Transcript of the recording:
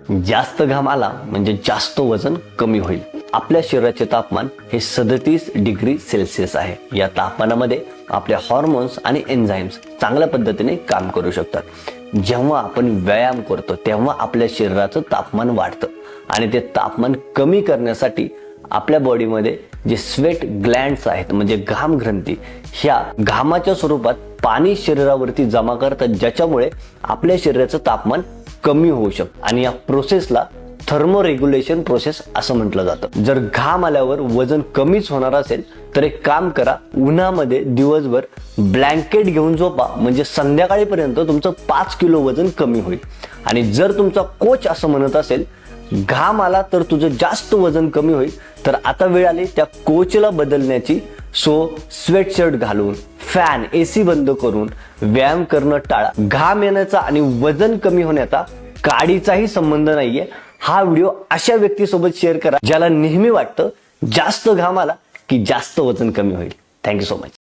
जास्त घाम आला म्हणजे जास्त वजन कमी होईल। आपल्या शरीराचे तापमान हे 37 डिग्री सेल्सिअस आहे। या तापमानामध्ये आपले हार्मोन्स आणि एन्झाइम्स चांगल्या पद्धतीने काम करू शकतात। जेव्हा आपण व्यायाम करतो तेव्हा आपल्या शरीराचं तापमान वाढतं आणि ते तापमान कमी करण्यासाठी आपल्या बॉडीमध्ये जे स्वेट ग्लँड्स आहेत म्हणजे घाम ग्रंथी, ह्या घामाच्या स्वरूपात पाणी शरीरावरती जमा करतात, ज्याच्यामुळे आपल्या शरीराचं तापमान कमी होऊ शकतं आणि या प्रोसेसला थर्मो रेग्युलेशन प्रोसेस असं म्हटलं जातं। जर घाम आल्यावर वजन कमीच होणार असेल तर एक काम करा, उन्हामध्ये दिवसभर ब्लँकेट घेऊन झोपा, म्हणजे संध्याकाळीपर्यंत तुमचं 5 किलो वजन कमी होईल। आणि जर तुमचा कोच असं म्हणत असेल घाम आला तर तुझं जास्त वजन कमी होईल, तर आता वेळ आली त्या कोचला बदलण्याची। सो स्वेटशर्ट घालून, फॅन एसी बंद करून व्यायाम करणं टाळा। घाम येण्याचा आणि वजन कमी होण्याचा काडीचाही संबंध नाहीये। हा व्हिडिओ अशा व्यक्तीसोबत शेअर करा ज्याला नेहमी वाटतं जास्त घाम आला की जास्त वजन कमी होईल। Thank you so much.